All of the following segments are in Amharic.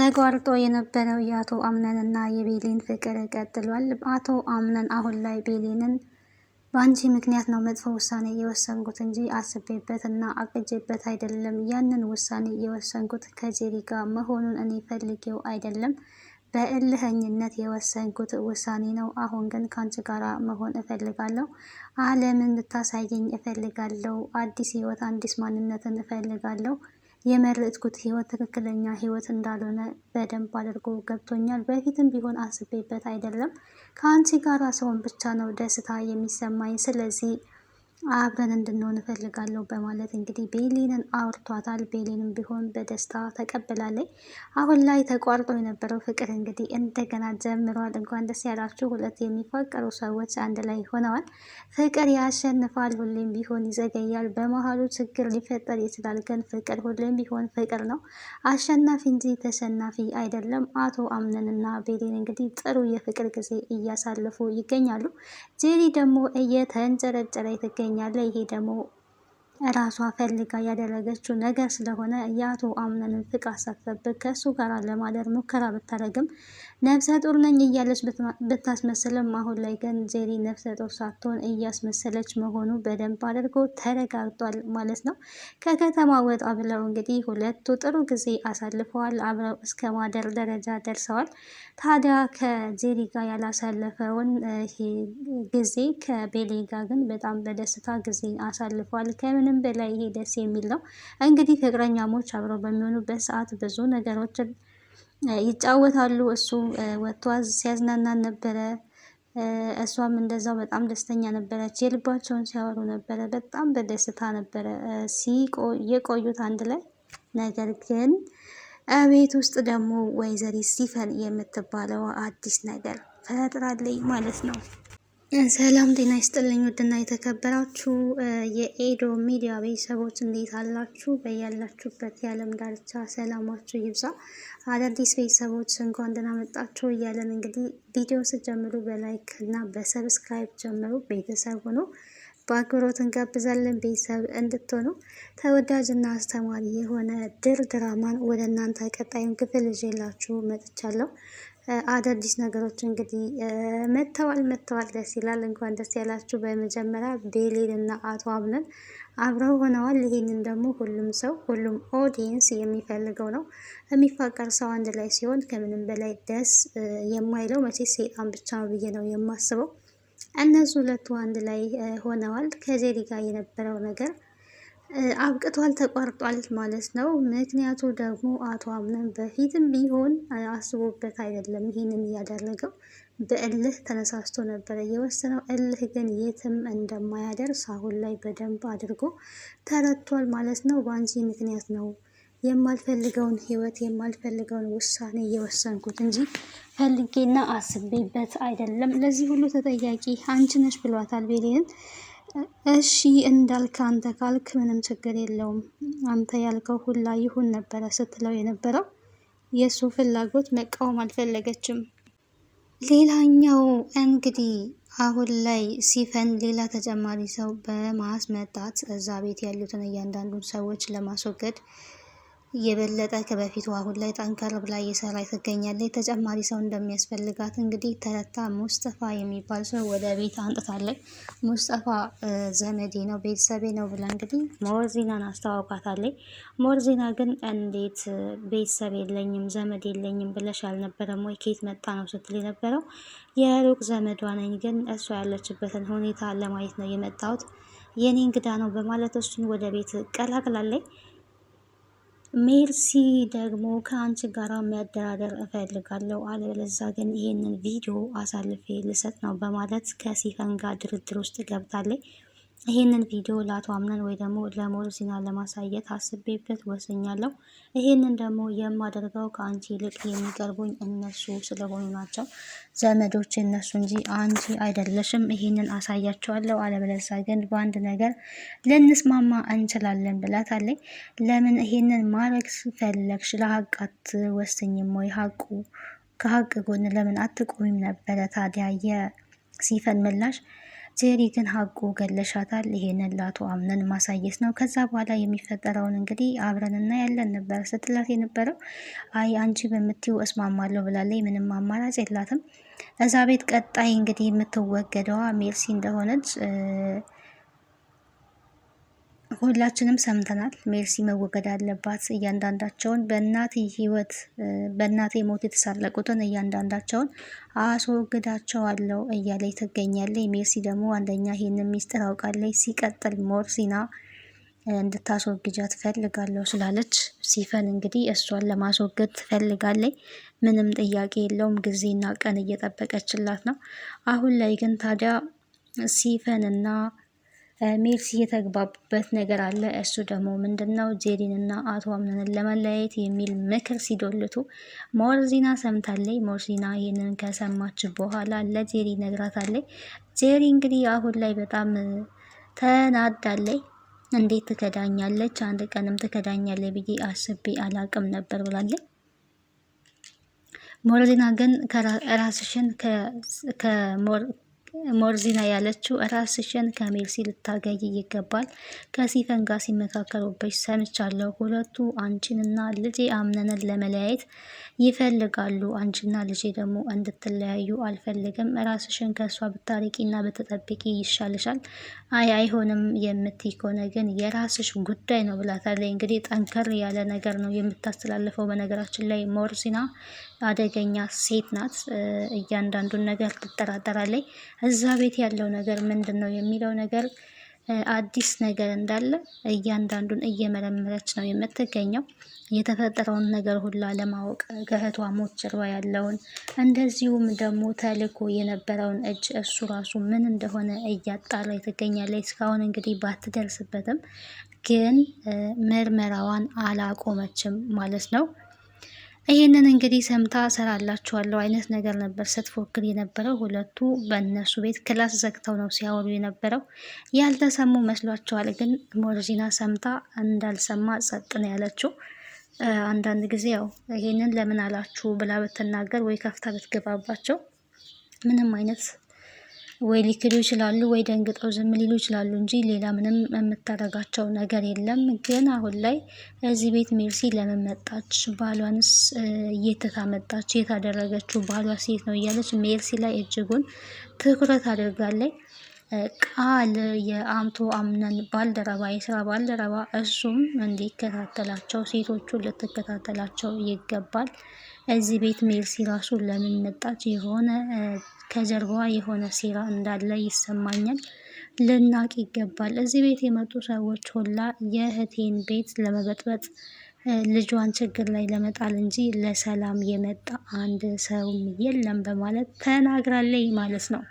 ተቋርጦ የነበረው የአቶ አምነንና የቤሊን ፍቅር ቀጥሏል። አቶ አምነን አሁን ላይ ቤሊንን በአንቺ ምክንያት ነው መጥፎ ውሳኔ የወሰንኩት እንጂ አስቤበት እና አቅጄበት አይደለም። ያንን ውሳኔ የወሰንኩት ከጄሪ ጋር መሆኑን እኔ ፈልጌው አይደለም፣ በእልህኝነት የወሰንኩት ውሳኔ ነው። አሁን ግን ከአንቺ ጋር መሆን እፈልጋለሁ። ዓለምን ልታሳየኝ እፈልጋለሁ። አዲስ ህይወት፣ አዲስ ማንነትን እፈልጋለሁ። የመረጥኩት ህይወት ትክክለኛ ህይወት እንዳልሆነ በደንብ አድርጎ ገብቶኛል። በፊትም ቢሆን አስቤበት አይደለም። ከአንቺ ጋር ሰውን ብቻ ነው ደስታ የሚሰማኝ። ስለዚህ አብረን እንድንሆን እፈልጋለሁ በማለት እንግዲህ ቤሊንን አውርቷታል። ቤሊንም ቢሆን በደስታ ተቀብላለች። አሁን ላይ ተቋርጦ የነበረው ፍቅር እንግዲህ እንደገና ጀምሯል። እንኳን ደስ ያላችሁ። ሁለት የሚፋቀሩ ሰዎች አንድ ላይ ሆነዋል። ፍቅር ያሸንፋል። ሁሌም ቢሆን ይዘገያል። በመሀሉ ችግር ሊፈጠር ይችላል። ግን ፍቅር ሁሌም ቢሆን ፍቅር ነው። አሸናፊ እንጂ ተሸናፊ አይደለም። አቶ አምነንና ቤሊን እንግዲህ ጥሩ የፍቅር ጊዜ እያሳለፉ ይገኛሉ። ጄሪ ደግሞ እየተንጨረጨረ ትገኛለች። ይሄ ደግሞ ራሷ ፈልጋ ያደረገችው ነገር ስለሆነ የአቶ አምነንን ፍቃድ ሳትጠብቅ ከእሱ ጋር ለማደር ሙከራ ብታደርግም ነፍሰ ጡር ነኝ እያለች ብታስመስልም አሁን ላይ ግን ጄሪ ነፍሰ ጡር ሳትሆን እያስመሰለች መሆኑ በደንብ አድርጎ ተረጋግጧል ማለት ነው። ከከተማ ወጣ ብለው እንግዲህ ሁለቱ ጥሩ ጊዜ አሳልፈዋል። አብረው እስከ ማደር ደረጃ ደርሰዋል። ታዲያ ከጄሪ ጋር ያላሳለፈውን ይሄ ጊዜ ከቤሊ ጋር ግን በጣም በደስታ ጊዜ አሳልፈዋል። ከምንም በላይ ይሄ ደስ የሚል ነው። እንግዲህ ፍቅረኛሞች አብረው በሚሆኑበት ሰዓት ብዙ ነገሮችን ይጫወታሉ። እሱ ወጥቶ ሲያዝናናን ነበረ፣ እሷም እንደዛው በጣም ደስተኛ ነበረች። የልባቸውን ሲያወሩ ነበረ። በጣም በደስታ ነበረ የቆዩት አንድ ላይ። ነገር ግን ቤት ውስጥ ደግሞ ወይዘሪት ሲፈን የምትባለው አዲስ ነገር ፈጥራለች ማለት ነው። ሰላም ጤና ይስጥልኝ። ውድና የተከበራችሁ የኤዶ ሚዲያ ቤተሰቦች እንዴት አላችሁ? በያላችሁበት የዓለም ዳርቻ ሰላማችሁ ይብዛ። አዳዲስ ቤተሰቦች እንኳን ደህና መጣችሁ እያለን እንግዲህ ቪዲዮ ስትጀምሩ በላይክ እና በሰብስክራይብ ጀምሩ። ቤተሰብ ሆኖ በአክብሮት እንጋብዛለን ቤተሰብ እንድትሆኑ። ተወዳጅና አስተማሪ የሆነ ድራማን ወደ እናንተ ቀጣዩን ክፍል ይዤላችሁ መጥቻለሁ። አዳዲስ ነገሮች እንግዲህ መጥተዋል። ደስ ይላል። እንኳን ደስ ያላችሁ። በመጀመሪያ ቤሊን እና አቶ አምነን አብረው ሆነዋል። ይህንን ደግሞ ሁሉም ኦዲየንስ የሚፈልገው ነው። የሚፋቀር ሰው አንድ ላይ ሲሆን ከምንም በላይ ደስ የማይለው መቼ ሰይጣን ብቻ ነው ብዬ ነው የማስበው። እነሱ ሁለቱ አንድ ላይ ሆነዋል። ከጄሪ ጋር የነበረው ነገር አብቅቷል፣ ተቋርጧል ማለት ነው። ምክንያቱ ደግሞ አቶ አምነን በፊትም ቢሆን አስቦበት አይደለም ይህንን እያደረገው፣ በእልህ ተነሳስቶ ነበረ የወሰነው። እልህ ግን የትም እንደማያደርስ አሁን ላይ በደንብ አድርጎ ተረድቷል ማለት ነው። በአንቺ ምክንያት ነው የማልፈልገውን ህይወት የማልፈልገውን ውሳኔ የወሰንኩት እንጂ ፈልጌና አስቤበት አይደለም። ለዚህ ሁሉ ተጠያቂ አንቺ ነሽ ብሏታል ቤሊንን። እሺ እንዳልክ አንተ ካልክ ምንም ችግር የለውም፣ አንተ ያልከው ሁላ ይሁን ነበረ ስትለው የነበረው። የእሱ ፍላጎት መቃወም አልፈለገችም። ሌላኛው እንግዲህ አሁን ላይ ሲፈን ሌላ ተጨማሪ ሰው በማስመጣት እዛ ቤት ያሉትን እያንዳንዱን ሰዎች ለማስወገድ የበለጠ ከበፊቱ አሁን ላይ ጠንከር ብላ እየሰራ ትገኛለች። ተጨማሪ ሰው እንደሚያስፈልጋት እንግዲህ ተረታ። ሙስጠፋ የሚባል ሰው ወደ ቤት አንጥታለች። ሙስጠፋ ዘመዴ ነው ቤተሰቤ ነው ብላ እንግዲህ ሞርዚናን አስተዋውቃታለች። ሞርዚና ግን እንዴት ቤተሰብ የለኝም ዘመድ የለኝም ብለሽ አልነበረም ወይ? ከየት መጣ ነው ስትል የነበረው። የሩቅ ዘመዷ ነኝ፣ ግን እሷ ያለችበትን ሁኔታ ለማየት ነው የመጣሁት፣ የኔ እንግዳ ነው በማለት እሱን ወደ ቤት ቀላቅላለች። ሜርሲ ደግሞ ከአንቺ ጋር መደራደር እፈልጋለሁ፣ አለበለዚያ ግን ይህንን ቪዲዮ አሳልፌ ልሰጥ ነው በማለት ከሲፈን ጋር ድርድር ውስጥ ገብታለች። ይህንን ቪዲዮ ለአቶ አምነን ወይ ደግሞ ለሞርዚና ለማሳየት አስቤበት ወስኛለሁ። ይህንን ደግሞ የማደርገው ከአንቺ ይልቅ የሚቀርቡኝ እነሱ ስለሆኑ ናቸው፣ ዘመዶች እነሱ እንጂ አንቺ አይደለሽም። ይህንን አሳያቸዋለሁ፣ አለበለዚያ ግን በአንድ ነገር ልንስማማ እንችላለን ብላታለች። ለምን ይህንን ማድረግ ፈለግሽ? ለሀቅ አትወስኝም ወይ? ከሀቅ ጎን ለምን አትቆሚም ነበረ? ታዲያ የሲፈን ምላሽ ጄሪ ግን ሀቁ ገለሻታል። ይሄንን ለአቶ አምነን ማሳየት ነው። ከዛ በኋላ የሚፈጠረውን እንግዲህ አብረን እናያለን ነበር ስትላት የነበረው። አይ አንቺ በምትይው እስማማለሁ ብላለች። ምንም አማራጭ የላትም። እዛ ቤት ቀጣይ እንግዲህ የምትወገደዋ ሜርሲ እንደሆነች ሁላችንም ሰምተናል። ሜርሲ መወገድ አለባት። እያንዳንዳቸውን በእናቴ ሞት የተሳለቁትን እያንዳንዳቸውን አስወግዳቸዋለሁ እያለች ትገኛለች። ሜርሲ ደግሞ አንደኛ ይህንን ሚስጥር አውቃለች፣ ሲቀጥል ሞርሲና እንድታስወግጃት ትፈልጋለሁ ስላለች ሲፈን እንግዲህ እሷን ለማስወገድ ትፈልጋለች። ምንም ጥያቄ የለውም። ጊዜና ቀን እየጠበቀችላት ነው። አሁን ላይ ግን ታዲያ ሲፈንና ሜርሲ የተግባቡበት ነገር አለ። እሱ ደግሞ ምንድነው? ጄሪንና አቶ አምነንን ለመለያየት የሚል ምክር ሲዶልቱ ሞርዚና ሰምታለች። ሞርዚና ይህንን ከሰማች በኋላ ለጄሪ ነግራታለች። ጄሪ እንግዲህ አሁን ላይ በጣም ተናዳለች። እንዴት ትከዳኛለች? አንድ ቀንም ትከዳኛለች ብዬ አስቤ አላቅም ነበር ብላለች። ሞርዚና ግን ራስሽን ሞርዚና ያለችው ራስሽን ከሜርሲ ልታገይ ይገባል። ከሲፈን ጋር ሲመካከሩበት ሰምቻለሁ። ሁለቱ አንቺንና ልጄ አምነንን ለመለያየት ይፈልጋሉ። አንቺና ልጄ ደግሞ እንድትለያዩ አልፈልግም። ራስሽን ከእሷ ብታርቂና ብትጠብቂ ይሻልሻል። አይሆንም የምትይ ከሆነ ግን የራስሽ ጉዳይ ነው ብላታለች። እንግዲህ ጠንከር ያለ ነገር ነው የምታስተላልፈው። በነገራችን ላይ ሞርሲና አደገኛ ሴት ናት። እያንዳንዱን ነገር ትጠራጠራለች። እዛ ቤት ያለው ነገር ምንድን ነው የሚለው ነገር አዲስ ነገር እንዳለ እያንዳንዱን እየመረመረች ነው የምትገኘው። የተፈጠረውን ነገር ሁላ ለማወቅ ከእህቷ ሞት ጀርባ ያለውን እንደዚሁም ደግሞ ተልኮ የነበረውን እጅ እሱ ራሱ ምን እንደሆነ እያጣራ ትገኛለች። እስካሁን እንግዲህ ባትደርስበትም ግን ምርመራዋን አላቆመችም ማለት ነው። ይህንን እንግዲህ ሰምታ ሰራላችኋለሁ አይነት ነገር ነበር ስትፎክር የነበረው። ሁለቱ በእነሱ ቤት ክላስ ዘግተው ነው ሲያወሩ የነበረው። ያልተሰሙ መስሏቸዋል። ግን ሞርዚና ሰምታ እንዳልሰማ ጸጥ ነው ያለችው። አንዳንድ ጊዜ ያው ይሄንን ለምን አላችሁ ብላ ብትናገር ወይ ከፍታ ብትገባባቸው ምንም አይነት ወይ ሊክዱ ይችላሉ ወይ ደንግጠው ዝም ሊሉ ይችላሉ እንጂ ሌላ ምንም የምታደርጋቸው ነገር የለም። ግን አሁን ላይ እዚህ ቤት ሜርሲ ለምን መጣች? ባሏንስ እየተታመጣች የታደረገችው ባሏ ሴት ነው እያለች ሜርሲ ላይ እጅጉን ትኩረት አድርጋለች። ቃል የአቶ አምነን ባልደረባ የስራ ባልደረባ እሱም እንዲከታተላቸው ሴቶቹን ልትከታተላቸው ይገባል። እዚህ ቤት ሜርሲ ራሱ ለምን መጣች? የሆነ ከጀርባዋ የሆነ ሴራ እንዳለ ይሰማኛል። ልናቅ ይገባል። እዚህ ቤት የመጡ ሰዎች ሁላ የእህቴን ቤት ለመበጥበጥ ልጇን ችግር ላይ ለመጣል እንጂ ለሰላም የመጣ አንድ ሰውም የለም በማለት ተናግራለች ማለት ነው።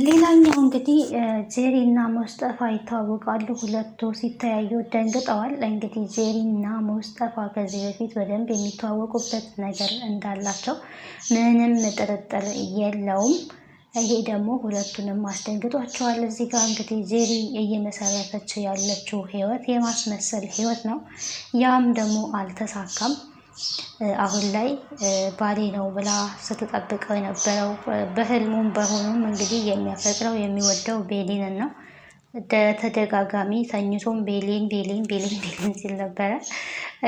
ሌላኛው እንግዲህ ጄሪ እና ሙስጠፋ ይታወቃሉ። ሁለቱ ሲተያዩ ደንግጠዋል። እንግዲህ ጄሪ እና ሙስጠፋ ከዚህ በፊት በደንብ የሚተዋወቁበት ነገር እንዳላቸው ምንም ጥርጥር የለውም። ይሄ ደግሞ ሁለቱንም አስደንግጧቸዋል። እዚህ ጋር እንግዲህ ጄሪ እየመሰረተች ያለችው ህይወት የማስመሰል ህይወት ነው። ያም ደግሞ አልተሳካም። አሁን ላይ ባሌ ነው ብላ ስትጠብቀው የነበረው በህልሙም በሆኑም እንግዲህ የሚያፈቅረው የሚወደው ቤሊንን ነው። ተደጋጋሚ ተኝቶም ቤሊን ቤሊን ቤሊን ቤሊን ሲል ነበረ።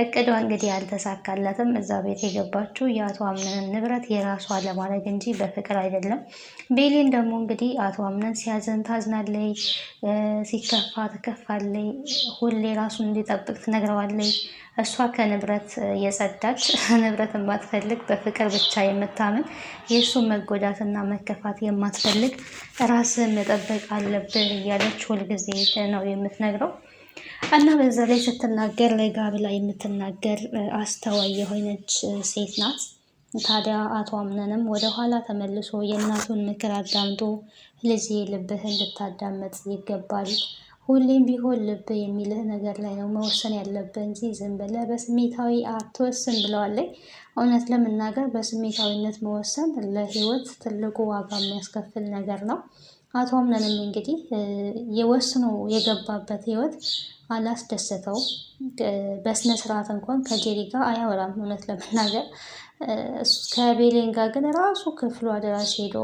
እቅዷ እንግዲህ አልተሳካለትም። እዛ ቤት የገባችው የአቶ አምነንን ንብረት የራሷ ለማድረግ እንጂ በፍቅር አይደለም። ቤሊን ደግሞ እንግዲህ አቶ አምነን ሲያዘን ታዝናለች፣ ሲከፋ ትከፋለች። ሁሌ ራሱን እንዲጠብቅ ትነግረዋለች። እሷ ከንብረት የጸዳች ንብረት የማትፈልግ በፍቅር ብቻ የምታምን የእሱን መጎዳትና መከፋት የማትፈልግ ራስን መጠበቅ አለብህ እያለች ሁልጊዜ ነው የምትነግረው። እና በዛ ላይ ስትናገር ለጋ ብላ የምትናገር አስተዋይ የሆነች ሴት ናት። ታዲያ አቶ አምነንም ወደኋላ ተመልሶ የእናቱን ምክር አዳምጦ ልጄ ልብህን ልታዳመጥ ይገባል። ሁሌም ቢሆን ልብ የሚልህ ነገር ላይ ነው መወሰን ያለብህ እንጂ ዝም ብለህ በስሜታዊ አትወስን ብለዋለች። እውነት ለመናገር በስሜታዊነት መወሰን ለህይወት ትልቁ ዋጋ የሚያስከፍል ነገር ነው። አቶ አምነንም እንግዲህ የወስኖ የገባበት ህይወት አላስደሰተው። በስነ ስርዓት እንኳን ከጄሪ ጋር አያወራም። እውነት ለመናገር ከቤሌን ጋር ግን ራሱ ክፍሏ ድረስ ሄዶ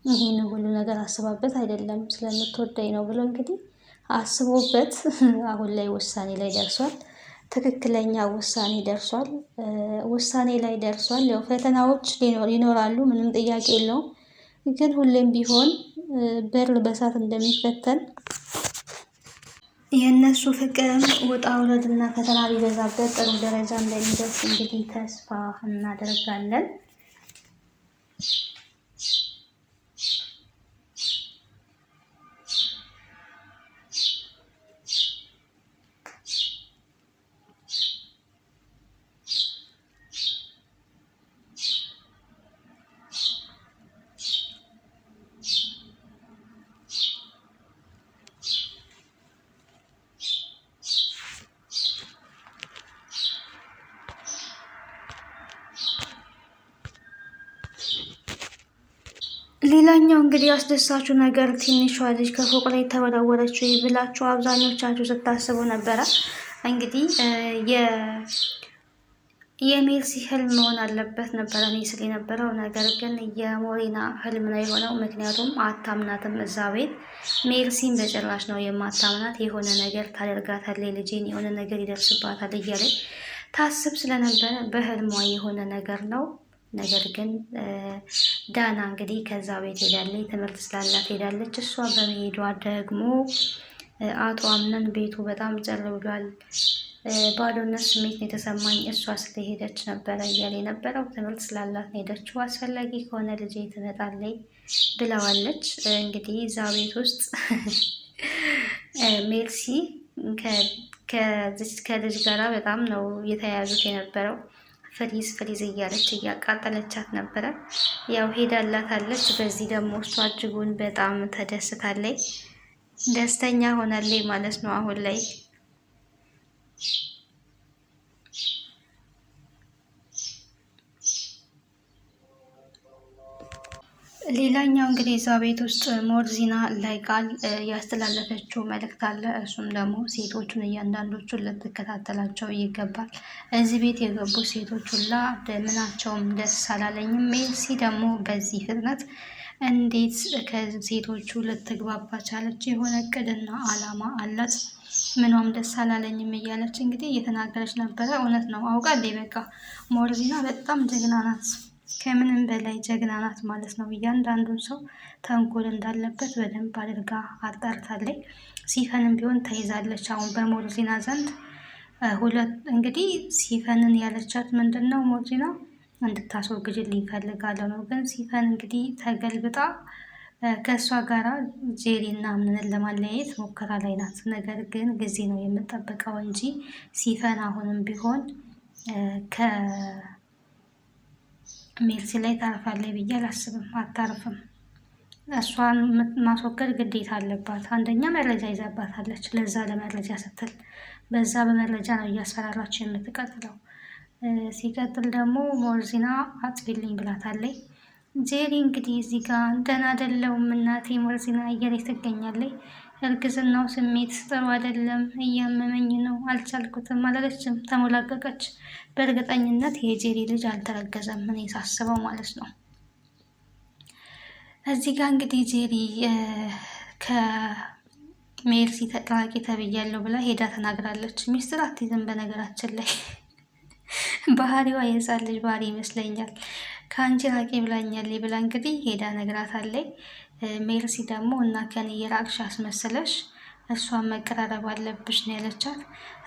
ይሄን ሁሉ ነገር አስባበት አይደለም ስለምትወደኝ ነው ብሎ እንግዲህ አስቦበት አሁን ላይ ውሳኔ ላይ ደርሷል። ትክክለኛ ውሳኔ ደርሷል። ውሳኔ ላይ ደርሷል። ያው ፈተናዎች ይኖራሉ፣ ምንም ጥያቄ የለውም። ግን ሁሌም ቢሆን በር በሳት እንደሚፈተን የእነሱ ፍቅርም ውጣ ውረድና ፈተና ቢበዛበት ጥሩ ደረጃ እንደሚደርስ እንግዲህ ተስፋ እናደርጋለን። ሌላኛው እንግዲህ አስደሳቹ ነገር ትንሿ ልጅ ከፎቅ ላይ ተወረወረችው ብላችሁ አብዛኞቻችሁ ስታስቡ ነበረ። እንግዲህ የሜርሲ ህልም መሆን አለበት ነበረ እኔ ስል የነበረው ነገር ግን የሞሪና ህልም ነው የሆነው። ምክንያቱም አታምናትም እዛ ቤት። ሜርሲን በጭራሽ ነው የማታምናት። የሆነ ነገር ታደርጋታለች፣ ልጄን የሆነ ነገር ይደርስባታል እያለች ታስብ ስለነበረ በህልሟ የሆነ ነገር ነው። ነገር ግን ዳና እንግዲህ ከዛ ቤት ሄዳለች፣ ትምህርት ስላላት ሄዳለች። እሷ በመሄዷ ደግሞ አቶ አምነን ቤቱ በጣም ጭር ብሏል። ባዶነት ስሜት ነው የተሰማኝ እሷ ስለሄደች ነበረ እያለ የነበረው። ትምህርት ስላላት ነው ሄደችው። አስፈላጊ ከሆነ ልጄ ትመጣለች ብለዋለች። እንግዲህ እዛ ቤት ውስጥ ሜርሲ ከልጅ ጋራ በጣም ነው የተያያዙት የነበረው። ፍሪዝ ፍሪዝ እያለች እያቃጠለቻት ነበረ። ያው ሄዳላታለች። በዚህ ደግሞ እሷ እጅጉን በጣም ተደስታለች፣ ደስተኛ ሆናለች ማለት ነው አሁን ላይ። ሌላኛው እንግዲህ እዛ ቤት ውስጥ ሞርዚና ላይ ቃል ያስተላለፈችው መልእክት አለ። እሱም ደግሞ ሴቶቹን እያንዳንዶቹን ልትከታተላቸው ይገባል። እዚህ ቤት የገቡ ሴቶች ሁላ ምናቸውም ደስ አላለኝም። ሜርሲ ደግሞ በዚህ ፍጥነት እንዴት ከሴቶቹ ልትግባባ ቻለች? የሆነ እቅድና አላማ አላት። ምኗም ደስ አላለኝም እያለች እንግዲህ እየተናገረች ነበረ። እውነት ነው፣ አውቃለች። በቃ ሞርዚና በጣም ጀግና ናት። ከምንም በላይ ጀግና ናት ማለት ነው። እያንዳንዱን ሰው ተንኮል እንዳለበት በደንብ አድርጋ አጣርታለች። ሲፈንም ቢሆን ተይዛለች አሁን በሞርዚና ዘንድ። እንግዲህ ሲፈንን ያለቻት ምንድን ነው ሞርዚና እንድታስወግጅልኝ እፈልጋለሁ ነው። ግን ሲፈን እንግዲህ ተገልብጣ ከእሷ ጋራ ጄሪና አምነንን ለማለያየት ሞከራ ላይ ናት። ነገር ግን ጊዜ ነው የምጠብቀው እንጂ ሲፈን አሁንም ቢሆን ሜርሲ ላይ ታርፋለች ብዬ አላስብም። አታርፍም። እሷን ማስወገድ ግዴታ አለባት። አንደኛ መረጃ ይዛባታለች። ለዛ ለመረጃ ስትል በዛ በመረጃ ነው እያስፈራራች የምትቀጥለው። ሲቀጥል ደግሞ ሞርዚና አጥፊልኝ ብላታለች። ጄሪ እንግዲህ እዚህ ጋር ደህና አይደለሁም እናቴ ሞርዚና እያለች ትገኛለች። እርግዝናው ስሜት ጥሩ አይደለም፣ እያመመኝ ነው፣ አልቻልኩትም አላለችም። ተሞላቀቀች። በእርግጠኝነት የጄሪ ልጅ አልተረገዘም፣ እኔ ሳስበው ማለት ነው። እዚህ ጋር እንግዲህ ጄሪ ከሜርሲ ተጠራቂ ተብያለሁ ብላ ሄዳ ተናግራለች። ሚስጥር አትይዝም በነገራችን ላይ ባህሪዋ የህፃን ልጅ ባህሪ ይመስለኛል። ከአንቺ ራቂ ብላኛለች ብላ እንግዲህ ሄዳ ነግራታለች። ሜርሲ ደግሞ እና ከኔ የራቅሽ አስመስለሽ እሷን መቀራረብ አለብሽ ነው ያለቻት።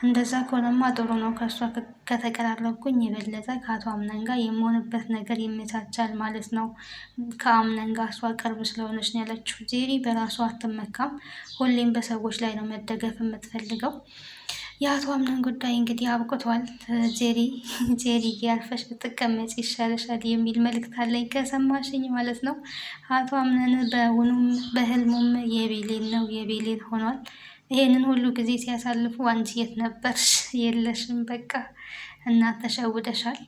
እንደዛ ከሆነማ ጥሩ ነው። ከእሷ ከተቀራረብኩኝ የበለጠ ከአቶ አምነን ጋር የምሆንበት ነገር ይመቻቻል ማለት ነው። ከአምነን ጋር እሷ ቅርብ ስለሆነች ነው ያለችው። ጄሪ በራሷ አትመካም። ሁሌም በሰዎች ላይ ነው መደገፍ የምትፈልገው። የአቶ አምነን ጉዳይ እንግዲህ አብቅቷል። ጄሪ ያርፈሽ ብትቀመጭ ይሻልሻል የሚል መልእክት አለኝ ከሰማሽኝ ማለት ነው። አቶ አምነን በውኑም በህልሙም የቤሌን ነው የቤሌን ሆኗል። ይሄንን ሁሉ ጊዜ ሲያሳልፉ አንቺ የት ነበርሽ? የለሽም። በቃ እና ተሸውደሻል።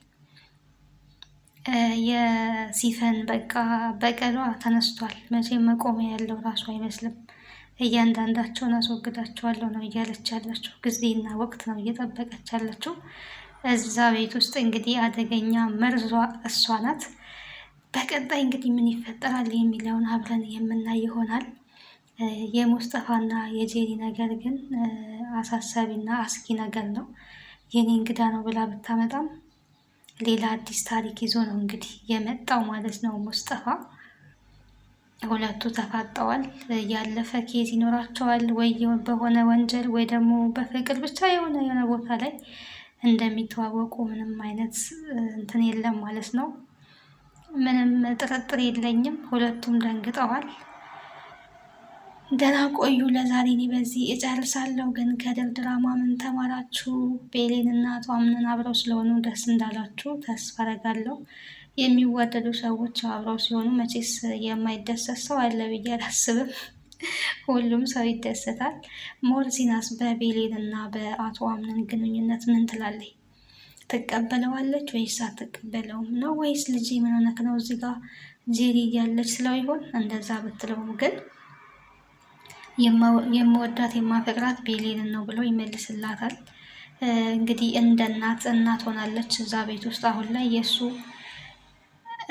የሲፈን በቃ በቀሏ ተነስቷል። መቼም መቆሚያ ያለው ራሱ አይመስልም። እያንዳንዳቸውን አስወግዳቸዋለሁ ነው እያለች ያለችው። ጊዜና ወቅት ነው እየጠበቀች ያለችው። እዛ ቤት ውስጥ እንግዲህ አደገኛ መርዟ እሷ ናት። በቀጣይ እንግዲህ ምን ይፈጠራል የሚለውን አብረን የምናይ ይሆናል። የሙስጠፋና የጄሪ ነገር ግን አሳሳቢና አስጊ ነገር ነው። የኔ እንግዳ ነው ብላ ብታመጣም ሌላ አዲስ ታሪክ ይዞ ነው እንግዲህ የመጣው ማለት ነው ሙስጠፋ። ሁለቱ ተፋጠዋል። ያለፈ ኬዝ ይኖራቸዋል ወይ በሆነ ወንጀል ወይ ደግሞ በፍቅር ብቻ የሆነ ቦታ ላይ እንደሚተዋወቁ ምንም አይነት እንትን የለም ማለት ነው። ምንም ጥርጥር የለኝም። ሁለቱም ደንግጠዋል። ደህና ቆዩ። ለዛሬ እኔ በዚህ እጨርሳለሁ። ግን ከድር ድራማ ምን ተማራችሁ? ቤሌን እና አቶ አምነን አብረው ስለሆኑ ደስ እንዳላችሁ ተስፋ አደርጋለሁ። የሚዋደዱ ሰዎች አብረው ሲሆኑ መቼስ የማይደሰት ሰው አለ ብዬ አላስብም። ሁሉም ሰው ይደሰታል። ሞርዚናስ በቤሌን እና በአቶ አምነን ግንኙነት ምን ትላለች? ትቀበለዋለች ወይስ አትቀበለውም ነው? ወይስ ልጅ ምን ሆነክ ነው እዚህ ጋር ጄሪ እያለች ስለው ይሆን? እንደዛ ብትለውም ግን የምወዳት የማፈቅራት ቤሌንን ነው ብሎ ይመልስላታል። እንግዲህ እንደ እናት ሆናለች እዛ ቤት ውስጥ አሁን ላይ የእሱ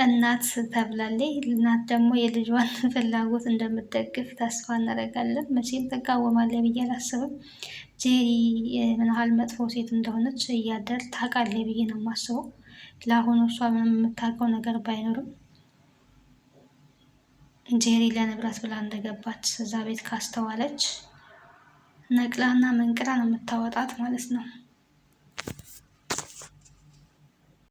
እናት ተብላለች። እናት ደግሞ የልጇን ፍላጎት እንደምትደግፍ ተስፋ እናደርጋለን። መቼም ትቃወማለች ብዬ አላስብም። ጄሪ ምን ያህል መጥፎ ሴት እንደሆነች እያደር ታውቃለች ብዬ ነው የማስበው። ለአሁኑ እሷ ምንም የምታውቀው ነገር ባይኖርም ጄሪ ለንብረት ብላ እንደገባች እዛ ቤት ካስተዋለች ነቅላና መንቅላ ነው የምታወጣት ማለት ነው።